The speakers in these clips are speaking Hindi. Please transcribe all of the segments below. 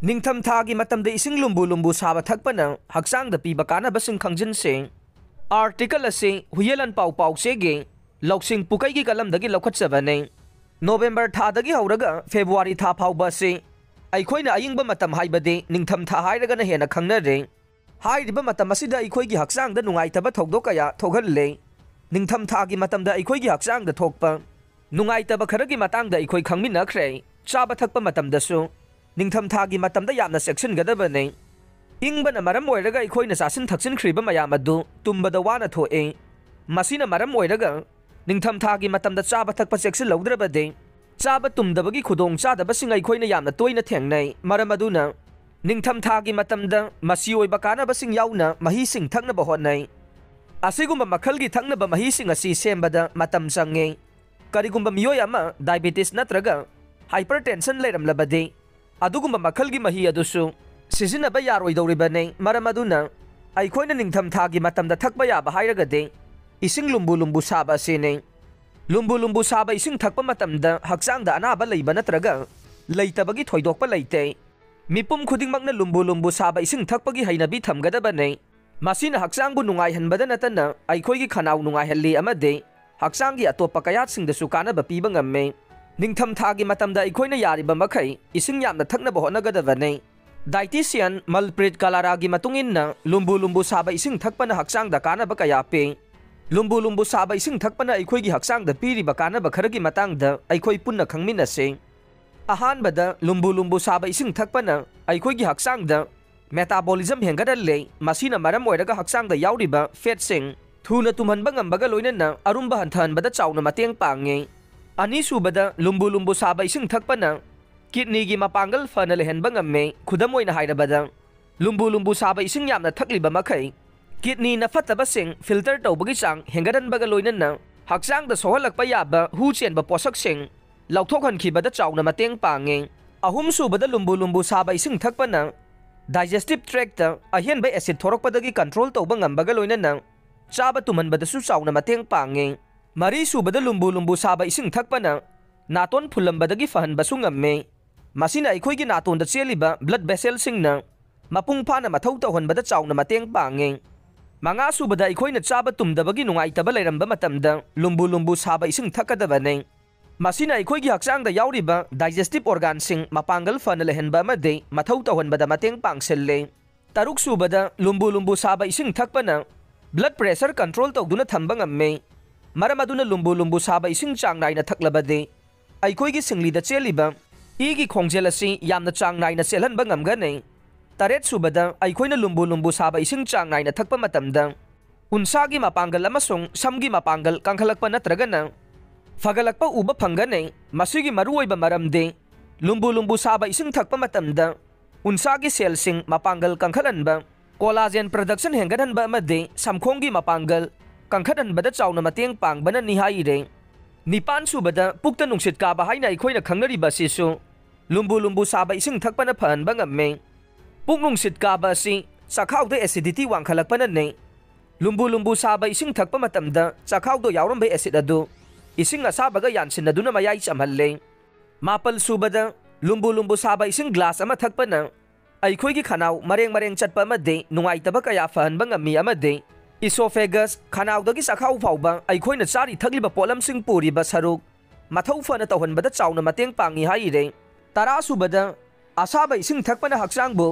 निंगथम थागी मतमदे इसिंग लुम्बु लुम्बु साबा थकपना हक्सांगदा पीबा कानाबसिंग खंगजिनसिंग आर्टिकल असे हुयेलन पाउ पाउ सेगे लौसिंग पुकैगी कलमदगी लौखटसबने नोवेम्बर थादगी हौरगा फेब्रुवारी था फाउबा से अखोइना अयिंगबा मतम हाइबदे निंगथम था हाइरगना हेना खंगनरे हाइरिबा मतम असिदा अखोइगी हक्सांगदा नुंगाइतबा थौदोक कया थोगहल्ले निंगथम थागी मतमदा अखोइगी हक्सांगदा थोकपा नुंगाइतबा खरगी मतांगदा अखोइ खंगमिनखरे चाबा थकपा मतमदसु निंगथम थागी मतमदा यामना सेक्शनगदबने इंबना मरम ओइरगा अखोइना सासिन थक्सिनख्रिबा मयाम अदु तुम्बदा वाना थोए मसिना मरम ओइरगा निंगथम थागी मतमदा चाबा थकपा सेक्शन लौद्रबदे चाबा तुमदबगी खुदोंग चादबसिंग अखोइना यामना तोइना थेंगनै मरम अदुना निंगथम थागी मतमदा मसी ओइबा कानाबसिंग याउना महिसिंग थक्नबा होतनै असिगुम्बा मखलगी थक्नबा महिसिंग असि सेमबदा मतम चंगे करिगुम्बा मियोय अमा डायबिटीज नत्रगा हाइपरटेंशन लेरमलबदे अदुगुम्बा मखलगी मही अदुसु सिजिनबा यारोइदौरिबने मरम अदुना अखोइना निंगथम थागी मतमदा थकबा याबा हाइरगदे इसिंग लुम्बु लुम्बु साबा सेने लुम्बु लुम्बु साबा इसिंग थकपा मतमदा हक्सांगदा अनाबा लैबा नत्रगा लैतबगी थोइदोकपा लैते मिपुम खुदिंगमकना लुम्बु लुम्बु साबा इसिंग थकपगी हैनबी थमगदबने मसिना हक्सांगबु नुंगाइहनबदा नतना अखोइगी खनाउ नुंगाइहल्ली अमदे हक्सांगी अतोप्पा कयातसिंगदसु कानबा पीबा ngame निंगथम थागी मतमदा अखोइना यारिबा मखै इसिंग यामना थकनबा होनगदबने डाइटिशियन मलप्रीत कलारागी मतुंगिन्ना लुम्बु लुम्बु साबा इसिंग थकपना हक्सांगदा कानबा कया पे लुम्बु लुम्बु साबा इसिंग थकपना अखोइगी हक्सांगदा पीरिबा कानबा खरगी मतांगदा अखोइ पुन्ना खंगमिनसे अहानबदा लुम्बु लुम्बु साबा इसिंग थकपना अखोइगी हक्सांगदा मेटाबॉलिज्म हेंगदल्ले मसिना मरम ओइरगा हक्सांगदा याउरिबा फेटसिंग थुना तुमहनबा ngambага लोइनना अरुम्बा हंथहनबदा चाउना मतेंग पांगे अनीसुबदा लुम्बु लुम्बु साबा इसिंग थकपना किडनीगी मपांगल फना लेहनबा ngame खुदम ओइना हाइरबदा लुम्बु लुम्बु साबा इसिंग यामना थकलिबा मखै किडनी न फतबसिंग फिल्टर तौबगी चांग हेंगदनबगा लोइनना हक्सांगदा सोहलकपा याबा हु चेनबा पोषकसिंग लौथोकहनखिबदा चाउना मतेंग पांगे अहुमसुबदा लुम्बु लुम्बु साबा इसिंग थकपना डाइजेस्टिव ट्रैक्ट अहेनबा एसिड थोरकपदगी कंट्रोल तौबा ngambगा लोइनना चाबा तुमनबदसु चाउना मतेंग पांगे मरीसुबदा लुम्बु लुम्बु साबा इसिंग थकपना नातोन फुलंबदगी फहनबसु ngame मसिना अखोइगी नातोनदा चेलिबा ब्लड वेसलसिंगना मपुंग फाना मथौ तौहनबदा चाउना मतेंग पांगे मंगासुबदा अखोइना चाबा तुमदबगी नुंगाइतबा लेरंबा मतमदा लुम्बु लुम्बु साबा इसिंग थकदबने मसिना अखोइगी हक्सांगदा याउरिबा डाइजेस्टिव ऑर्गनसिंग मपांगल फना लेहनबा अमदे मथौ तौहनबदा मतेंग पांगसिल्ले तरुकसुबदा लुम्बु लुम्बु साबा इसिंग थकपना ब्लड प्रेशर कंट्रोल तौदुना थंबा ngame मरम अदुना लुम्बु लुम्बु साबा इसिंग चांग नाइना थकलबदे अखोइगी सिंगलीदा चेलिबा इगी खोंजेल असि यामना चांग नाइना चेलहनबा ngamgane तरेट सुबदा अखोइना लुम्बु लुम्बु साबा इसिंग चांग नाइना थकपा मतमदा उनसागी मपांगल अमसुंग समगी मपांगल कांखलकपा नत्रगना फगलकपा उबा फंगने मसिगी मरुओइबा मरमदे लुम्बु लुम्बु साबा इसिंग थकपा मतमदा उनसागी सेलसिंग मपांगल कांखलनबा कोलाजेन प्रोडक्शन हेंगदनबा अमदे समखोंगी मपांगल कांखदनबदा चाउना मतेंग पांगबना निहाइरे निपान सुबदा पुक्ता नुंगसित काबा हाइना अखोइना खंगनरिबा सिसु लुम्बु लुम्बु साबा इसिंग थकपना फहनबा ngame पुक नुंगसित काबा असि चखाउदा एसिडिटी वांखलकपना ने लुम्बु लुम्बु साबा इसिंग थकपा मतमदा चखाउदो याउरंबा एसिड अदु इसिंग असाबगा यानसिनदुना मयाइ चमहल्ले मापल सुबदा लुम्बु लुम्बु साबा इसिंग ग्लास अमा थकपना अखोइगी खनाउ मरेंग मरेंग चटपा अमदे नुंगाइतबा कया फहनबा ngami अमदे इसोफेगस खनाउदगी चखाउ फाउबा अखोइना चारी थगलिबा पोलमसिंग पुरिबा सरुक मथौ फना तौहनबदा चाउना मतेंग पांगी हाइरे तरासुबदा असाबा इसिंग थकपना हक्सांगबु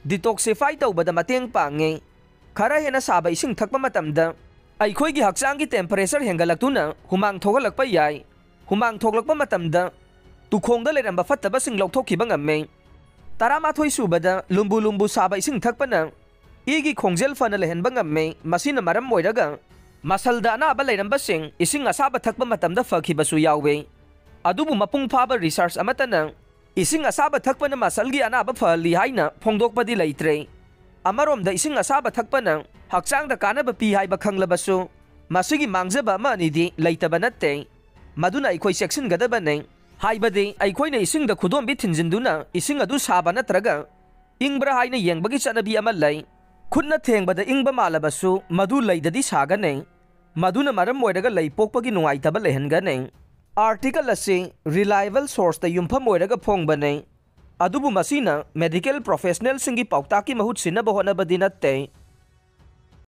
डिटॉक्सिफाई तौबदा मतेंग पांगे खरा हेना साबा इसिंग थकपा मतमदा अखोइगी हक्सांगी टेम्परेचर हेंगलक्तुना हुमांग थोगलकपा याय हुमांग थोगलकपा मतमदा तुखोंगदा लेरंबा फत्तबसिंग लौथोखिबा ngame तरामाथोइ सुबदा लुम्बु लुम्बु साबा इसिंग थकपना इगी खोंजेल फना लेहनबा ngame मसिना मरम ओइरगा मसलदा अनाबा लेरंबसिंग इसिंग असाबा थकपा मतमदा फखिबसु यावे अदुबु मपुंग फाबा रिसर्च अमतना इसिंग असाबा थकपना मसलगी अनाबा फहली हाइना फोंदोकपदी लैत्रे अमरोमदा इसिंग असाबा थकपना हक्सांगदा कानबा पी हाइबा खंगलबसु मसिगी मांगजबा अमानिदि लैतबा नत्ते मदुना अखोइ सेक्शनगदबने हाइबदि अखोइना इसिंगदा खुदोंबि थिंजिनदुना इसिंग अदु साबा नत्रगा इंब्रा हाइना येंबगी चनबी अमा लै खुदना थेंबदा इंबा मालबसु मदु लैददि सागने मदुना मरम ओइरगा लै पोकपगी नुंगाइतबा लेहनगने आर्टिकल असे रिलायबल सोर्स ता युमफम ओइरगा फोंगबने ꯑꯗꯨꯕꯨ ꯃꯁꯤꯅ ꯃꯦꯗꯤꯀꯦꯜ ꯄ꯭ꯔꯣꯐꯦꯁꯅꯦꯜꯁꯤꯡꯒꯤ ꯄꯥꯎꯇꯥꯛꯀꯤ ꯃꯍꯨꯠ ꯁꯤꯟꯅꯕ ꯍꯣꯠꯅꯕꯗꯤ ꯅꯠꯇꯦ꯫